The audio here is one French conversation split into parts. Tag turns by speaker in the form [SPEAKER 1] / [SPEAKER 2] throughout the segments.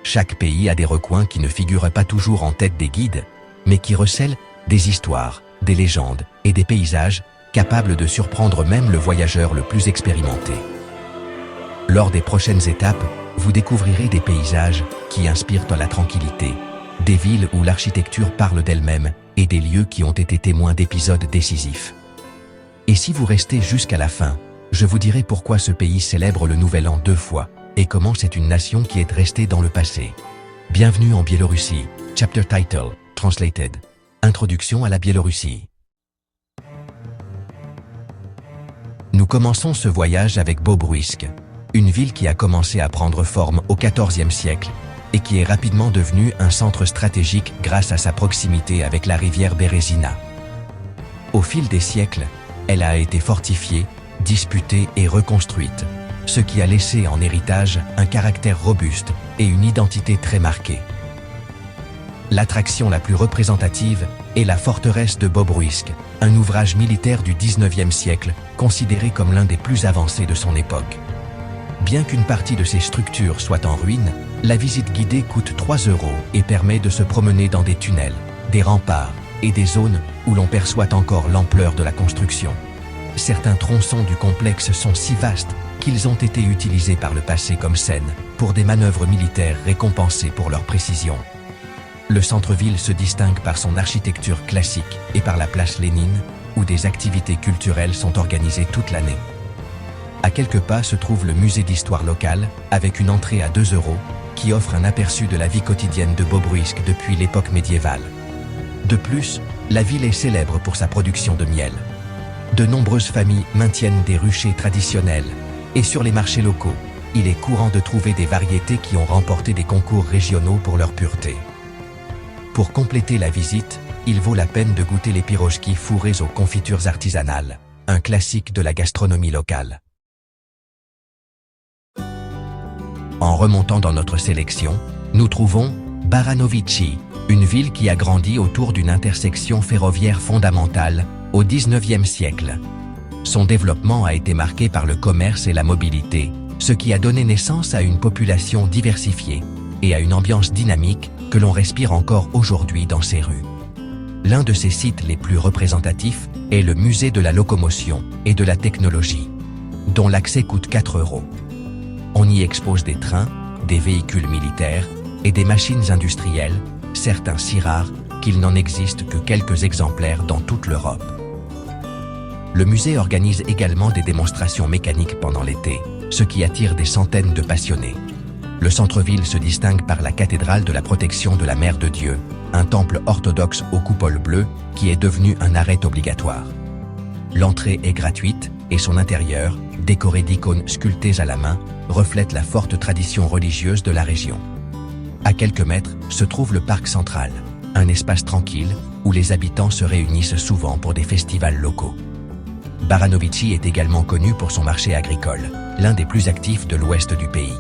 [SPEAKER 1] Chaque pays a des recoins qui ne figurent pas toujours en tête des guides, mais qui recèlent des histoires, des légendes et des paysages capables de surprendre même le voyageur le plus expérimenté. Lors des prochaines étapes, vous découvrirez des paysages qui inspirent la tranquillité, des villes où l'architecture parle d'elle-même et des lieux qui ont été témoins d'épisodes décisifs. Et si vous restez jusqu'à la fin, je vous dirai pourquoi ce pays célèbre le Nouvel An 2 fois et comment c'est une nation qui est restée dans le passé. Bienvenue en Biélorussie. Chapter Title, Translated. Introduction à la Biélorussie. Nous commençons ce voyage avec Bobruisk, une ville qui a commencé à prendre forme au XIVe siècle et qui est rapidement devenue un centre stratégique grâce à sa proximité avec la rivière Berezina. Au fil des siècles, elle a été fortifiée, disputée et reconstruite, ce qui a laissé en héritage un caractère robuste et une identité très marquée. L'attraction la plus représentative est la forteresse de Bobruisk, un ouvrage militaire du XIXe siècle considéré comme l'un des plus avancés de son époque. Bien qu'une partie de ces structures soit en ruine, la visite guidée coûte 3 € et permet de se promener dans des tunnels, des remparts et des zones où l'on perçoit encore l'ampleur de la construction. Certains tronçons du complexe sont si vastes qu'ils ont été utilisés par le passé comme scène pour des manœuvres militaires récompensées pour leur précision. Le centre-ville se distingue par son architecture classique et par la place Lénine, où des activités culturelles sont organisées toute l'année. À quelques pas se trouve le musée d'histoire locale, avec une entrée à 2 € qui offre un aperçu de la vie quotidienne de Bobruisk depuis l'époque médiévale. De plus, la ville est célèbre pour sa production de miel. De nombreuses familles maintiennent des ruchers traditionnels, et sur les marchés locaux, il est courant de trouver des variétés qui ont remporté des concours régionaux pour leur pureté. Pour compléter la visite, il vaut la peine de goûter les pirojki fourrés aux confitures artisanales, un classique de la gastronomie locale. En remontant dans notre sélection, nous trouvons Baranovichi, une ville qui a grandi autour d'une intersection ferroviaire fondamentale au XIXe siècle. Son développement a été marqué par le commerce et la mobilité, ce qui a donné naissance à une population diversifiée et à une ambiance dynamique que l'on respire encore aujourd'hui dans ses rues. L'un de ses sites les plus représentatifs est le musée de la locomotion et de la technologie, dont l'accès coûte 4 €. On y expose des trains, des véhicules militaires et des machines industrielles, certains si rares qu'il n'en existe que quelques exemplaires dans toute l'Europe. Le musée organise également des démonstrations mécaniques pendant l'été, ce qui attire des centaines de passionnés. Le centre-ville se distingue par la cathédrale de la protection de la Mère de Dieu, un temple orthodoxe aux coupoles bleues qui est devenu un arrêt obligatoire. L'entrée est gratuite et son intérieur, décoré d'icônes sculptées à la main, reflète la forte tradition religieuse de la région. À quelques mètres se trouve le parc central, un espace tranquille où les habitants se réunissent souvent pour des festivals locaux. Baranovichi est également connu pour son marché agricole, l'un des plus actifs de l'ouest du pays.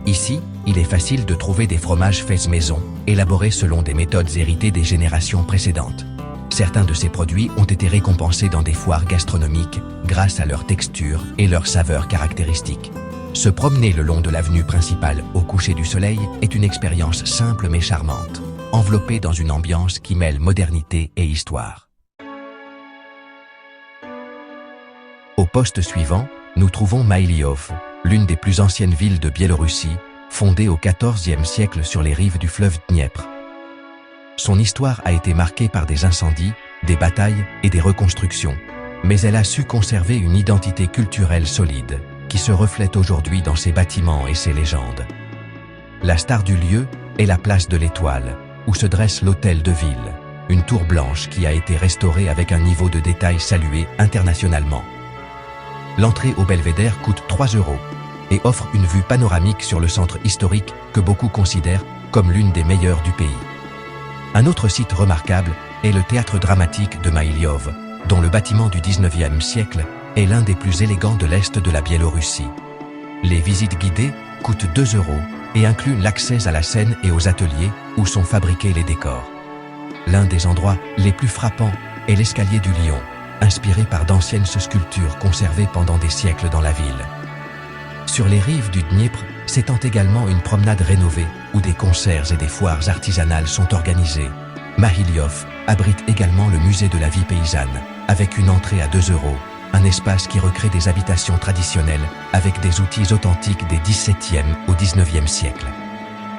[SPEAKER 1] Ici, il est facile de trouver des fromages faits maison, élaborés selon des méthodes héritées des générations précédentes. Certains de ces produits ont été récompensés dans des foires gastronomiques grâce à leur texture et leur saveur caractéristiques. Se promener le long de l'avenue principale au coucher du soleil est une expérience simple mais charmante, enveloppée dans une ambiance qui mêle modernité et histoire. Au poste suivant, nous trouvons Mailiov, l'une des plus anciennes villes de Biélorussie, fondée au XIVe siècle sur les rives du fleuve Dniepr. Son histoire a été marquée par des incendies, des batailles et des reconstructions, mais elle a su conserver une identité culturelle solide, qui se reflète aujourd'hui dans ses bâtiments et ses légendes. La star du lieu est la place de l'Étoile, où se dresse l'hôtel de ville, une tour blanche qui a été restaurée avec un niveau de détail salué internationalement. L'entrée au belvédère coûte 3 € et offre une vue panoramique sur le centre historique que beaucoup considèrent comme l'une des meilleures du pays. Un autre site remarquable est le théâtre dramatique de Mailiov, dont le bâtiment du XIXe siècle est l'un des plus élégants de l'Est de la Biélorussie. Les visites guidées coûtent 2 € et incluent l'accès à la scène et aux ateliers où sont fabriqués les décors. L'un des endroits les plus frappants est l'escalier du Lion, inspiré par d'anciennes sculptures conservées pendant des siècles dans la ville. Sur les rives du Dniepr s'étend également une promenade rénovée où des concerts et des foires artisanales sont organisées. Mahiliov abrite également le musée de la vie paysanne, avec une entrée à 2 €, un espace qui recrée des habitations traditionnelles avec des outils authentiques des XVIIe au XIXe siècle.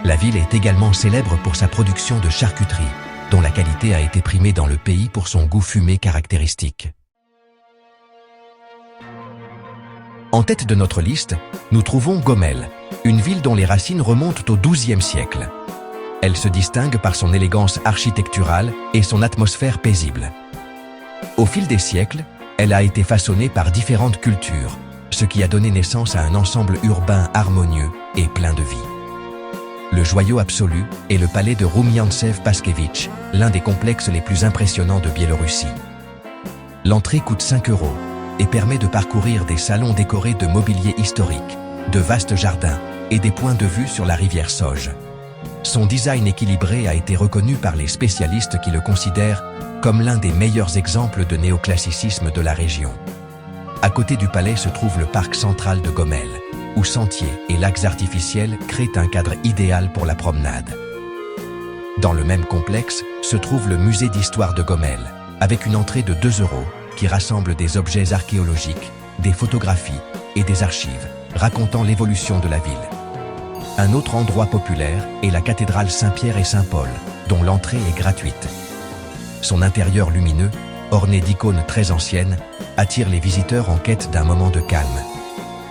[SPEAKER 1] La ville est également célèbre pour sa production de charcuterie, dont la qualité a été primée dans le pays pour son goût fumé caractéristique. En tête de notre liste, nous trouvons Gomel, une ville dont les racines remontent au XIIe siècle. Elle se distingue par son élégance architecturale et son atmosphère paisible. Au fil des siècles, elle a été façonnée par différentes cultures, ce qui a donné naissance à un ensemble urbain harmonieux et plein de vie. Le joyau absolu est le palais de Roumiantsev-Paskevitch, l'un des complexes les plus impressionnants de Biélorussie. L'entrée coûte 5 € et permet de parcourir des salons décorés de mobilier historique, de vastes jardins et des points de vue sur la rivière Soj. Son design équilibré a été reconnu par les spécialistes qui le considèrent comme l'un des meilleurs exemples de néoclassicisme de la région. À côté du palais se trouve le parc central de Gomel, où sentiers et lacs artificiels créent un cadre idéal pour la promenade. Dans le même complexe se trouve le musée d'histoire de Gomel, avec une entrée de 2 € qui rassemble des objets archéologiques, des photographies et des archives racontant l'évolution de la ville. Un autre endroit populaire est la cathédrale Saint-Pierre et Saint-Paul, dont l'entrée est gratuite. Son intérieur lumineux, orné d'icônes très anciennes, attire les visiteurs en quête d'un moment de calme.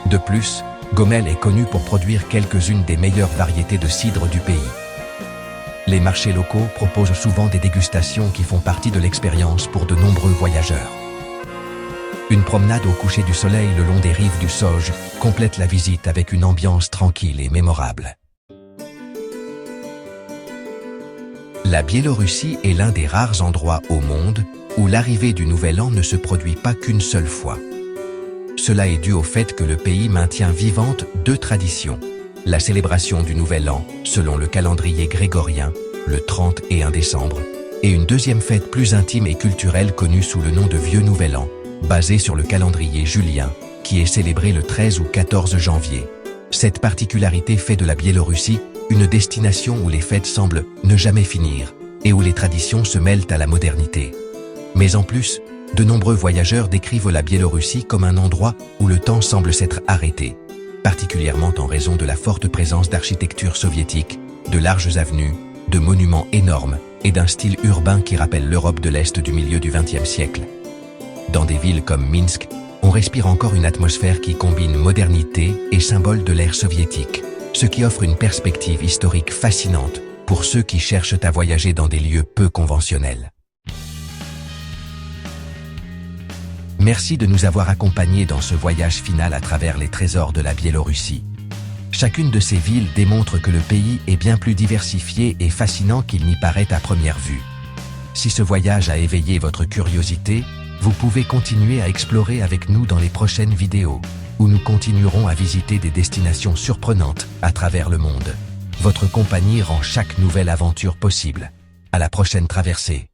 [SPEAKER 1] De plus, Gomel est connu pour produire quelques-unes des meilleures variétés de cidre du pays. Les marchés locaux proposent souvent des dégustations qui font partie de l'expérience pour de nombreux voyageurs. Une promenade au coucher du soleil le long des rives du Soj complète la visite avec une ambiance tranquille et mémorable. La Biélorussie est l'un des rares endroits au monde où l'arrivée du Nouvel An ne se produit pas qu'une seule fois. Cela est dû au fait que le pays maintient vivantes 2 traditions. La célébration du Nouvel An, selon le calendrier grégorien, le 31 décembre, et une deuxième fête plus intime et culturelle connue sous le nom de Vieux Nouvel An, basée sur le calendrier julien, qui est célébré le 13 ou 14 janvier. Cette particularité fait de la Biélorussie une destination où les fêtes semblent ne jamais finir et où les traditions se mêlent à la modernité. Mais en plus, de nombreux voyageurs décrivent la Biélorussie comme un endroit où le temps semble s'être arrêté, particulièrement en raison de la forte présence d'architecture soviétique, de larges avenues, de monuments énormes et d'un style urbain qui rappelle l'Europe de l'Est du milieu du XXe siècle. Dans des villes comme Minsk, on respire encore une atmosphère qui combine modernité et symboles de l'ère soviétique, ce qui offre une perspective historique fascinante pour ceux qui cherchent à voyager dans des lieux peu conventionnels. Merci de nous avoir accompagnés dans ce voyage final à travers les trésors de la Biélorussie. Chacune de ces villes démontre que le pays est bien plus diversifié et fascinant qu'il n'y paraît à première vue. Si ce voyage a éveillé votre curiosité, vous pouvez continuer à explorer avec nous dans les prochaines vidéos, où nous continuerons à visiter des destinations surprenantes à travers le monde. Votre compagnie rend chaque nouvelle aventure possible. À la prochaine traversée.